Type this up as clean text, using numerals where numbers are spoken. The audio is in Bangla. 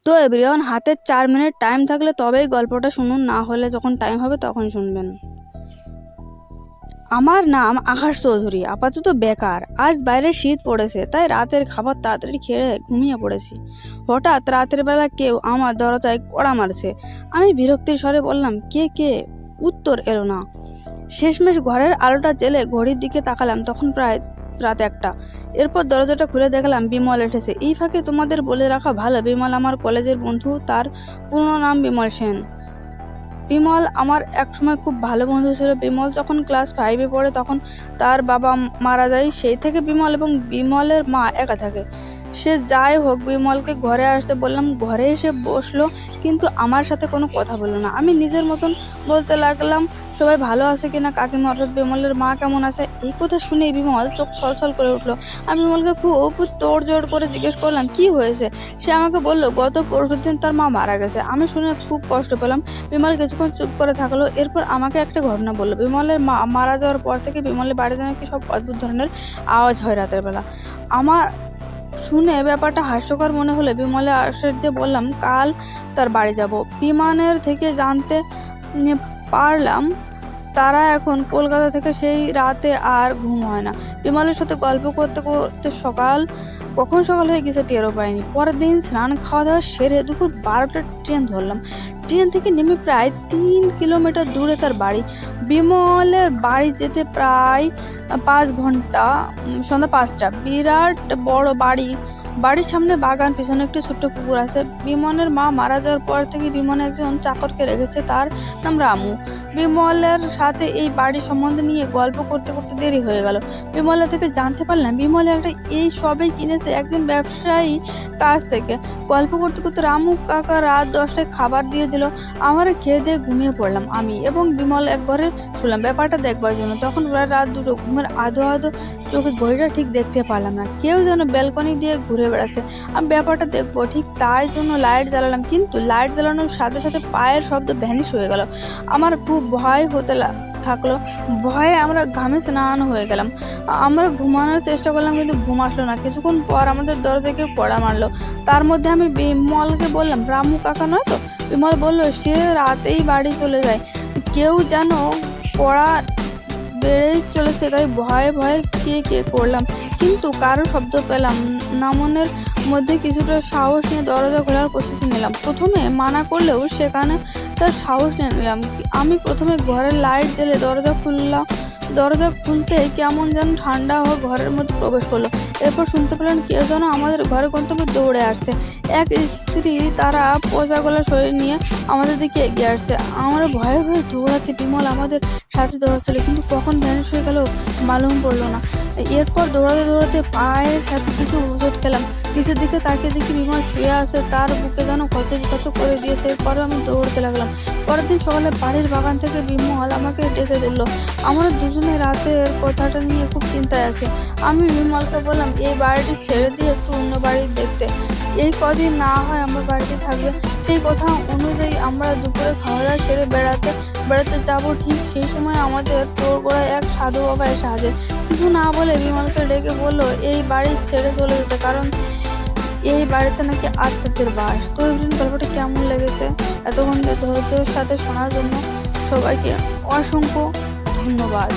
তো এভরিওয়ান, হাতে 4 মিনিট টাইম থাকলে তবেই গল্পটা শুনুন, না হলে যখন টাইম হবে তখন শুনবেন। আমার নাম আকাশ চৌধুরী, আপাতত বেকার। আজ বাইরে শীত পড়েছে, তাই রাতের খাবার তাড়াতাড়ি খেয়ে ঘুমিয়ে পড়েছি। হঠাৎ রাতের বেলা কেউ আমার দরজায় কড়া মারছে। আমি বিরক্তির স্বরে বললাম, কে? উত্তর এলো না। শেষমেশ ঘরের আলোটা জ্বেলে ঘড়ির দিকে তাকালাম, তখন প্রায় রাত 1টা। এরপর দরজাটা খুলে দেখলাম বিমল এসেছে। এই ফাঁকে তোমাদের বলে রাখা ভালো, বিমল আমার কলেজের বন্ধু। তার পুরো নাম বিমল সেন। বিমল আমার একসময় খুব ভালো বন্ধু ছিল। বিমল যখন ক্লাস 5-এ পড়ে তখন তার বাবা মারা যায়। সেই থেকে বিমল এবং বিমলের মা একা থাকে। সে যাই হোক, বিমলকে ঘরে আসতে বললাম, ঘরে এসে বসলো, কিন্তু আমার সাথে কোনো কথা বললো না। আমি নিজের মতন বলতে লাগলাম, সবাই ভালো আছে কিনা, কাকিমা অর্থাৎ বিমলের মা কেমন আছে। এই কথা শুনে বিমল চোখ ছলছল করে উঠলো। আমি বিমলকে খুব তোড়জোড় করে জিজ্ঞেস করলাম, কি হয়েছে। সে আমাকে বলল, গত পরশুদিন তার মা মারা গেছে। আমি শুনে খুব কষ্ট পেলাম। বিমল কিছুক্ষণ চুপ করে থাকলো, এরপর আমাকে একটা ঘটনা বললো। বিমলের মা মারা যাওয়ার পর থেকে বিমলের বাড়িতে নাকি সব অদ্ভুত ধরনের আওয়াজ হয় রাতের বেলা। আমার শুনে ব্যাপারটা হাস্যকর মনে হলে বিমলের আশ্বাস দিয়ে বললাম, কাল তার বাড়ি যাব। বিমানের থেকে জানতে পারলাম তারা এখন কলকাতা থেকে। সেই রাতে আর ঘুম হয় না। বিমলের সাথে গল্প করতে করতে কখন সকাল হয়ে গেছে টেরও পাইনি। পরের দিন স্নান খাওয়া দাওয়া সেরে দুপুর 12টার ট্রেন ধরলাম। ট্রেন থেকে নেমে প্রায় 3 কিলোমিটার দূরে তার বাড়ি। বিমলের বাড়ি যেতে প্রায় 5 ঘন্টা। সন্ধ্যা 5টা। বিরাট বড় বাড়ি। বাড়ির সামনে বাগান, পিছনে একটি ছোট্ট পুকুর আছে। বিমলের মা মারা যাওয়ার পর থেকে বিমল একজন চাকরকে রেখেছে, তার নাম রামু। বিমলের সাথে এই বাড়ি সম্বন্ধে নিয়ে গল্প করতে করতে দেরি হয়ে গেল। বিমলের থেকে জানতে পারলাম বিমল এই সবেই কিনেছে একজন ব্যবসায়ী কাছ থেকে। গল্প করতে করতে রামু কাকা রাত 10টায় খাবার দিয়ে দিল। আমার খেয়ে দিয়ে ঘুমিয়ে পড়লাম। আমি এবং বিমল এক ঘরে শুলাম ব্যাপারটা দেখবার জন্য। তখন প্রায় রাত 2টো। ঘুমের আধো চোখে ঘড়িটা ঠিক দেখতে পারলাম না। কেউ যেন ব্যালকনি দিয়ে ঘুরে বেড়াচ্ছে। আমি ব্যাপারটা দেখবো, ঠিক তাই জন্য লাইট জ্বালালাম, কিন্তু লাইট জ্বালানোর সাথে সাথে পায়ের শব্দ ভ্যানিশ হয়ে গেল। আমার খুব ভয় হতে থাকলো। ভয়ে আমরা ঘামে স্নান হয়ে গেলাম। আমরা ঘুমানোর চেষ্টা করলাম, কিন্তু ঘুম আসলো না। কিছুক্ষণ পর আমাদের দরজায় কেউ কড়া মারলো। তার মধ্যে আমি বিমলকে বললাম, রামু কাকা নয় তো? বিমল বলল, সে রাতেই বাড়ি চলে যায়। কেউ যেন কড়া বেড়েই চলেছে, তাই ভয়ে ভয়ে কে করলাম, কিন্তু কারো শব্দ পেলাম না। মনের মধ্যে কিছুটা সাহস নিয়ে দরজা খোলার প্রস্তুতি নিলাম। প্রথমে মানা করলেও সেখানে তার সাহস নিয়ে নিলাম। আমি প্রথমে ঘরের লাইট জ্বেলে দরজা খুললাম। দরজা খুলতে কেমন যেন ঠান্ডা হয়ে ঘরের মধ্যে প্রবেশ করলো। এরপর শুনতে পেলাম কেউ যেন আমাদের ঘরের গন্তব্যে দৌড়ে আসছে। এক স্ত্রী, তারা পোজা গলা শরীর নিয়ে আমাদের দিকে এগিয়ে আসছে। আমরা ভয়ে ভয়ে দৌড়াতে, বিমল আমাদের সাথে দৌড়াচ্ছিল, কিন্তু কখন ভ্যানিশ হয়ে গেল মালুম পড়লো না। এরপর দৌড়াতে পায়ের সাথে কিছু হোঁচট খেলাম। নিচের দিকে তাকিয়ে দেখি বিমল শুয়ে আছে, তার বুকে যেন ক্ষত করে দিয়েছে। এরপরে আমি দৌড়তে লাগলাম। পরের দিন সকালে বাড়ির বাগান থেকে বিমল আমাকে ডেকে দিল। আমরা দুজনে রাতের কথাটা নিয়ে খুব চিন্তায় আছি। আমি বিমলকে বললাম, এই বাড়িটি ছেড়ে দিয়ে একটু অন্য বাড়ি দেখতে। এই কদিন না হয় আমার বাড়িতে থাকবে। সেই কথা অনুযায়ী আমরা দুপুরে খাওয়া দাওয়া সেরে বেড়াতে যাব। ঠিক সেই সময় আমাদের তোড়গোড়ায় এক সাধু বাবা এসে হাজির। কিছু না বলে বিমলকে ডেকে বললো এই বাড়ি ছেড়ে চলে যেতে, কারণ এই বাড়িতে নাকি আত্মাদের বাস। তো এই গল্পটা কেমন লেগেছে এতক্ষণ ধৈর্যের সাথে শোনার জন্য সবাইকে অসংখ্য ধন্যবাদ।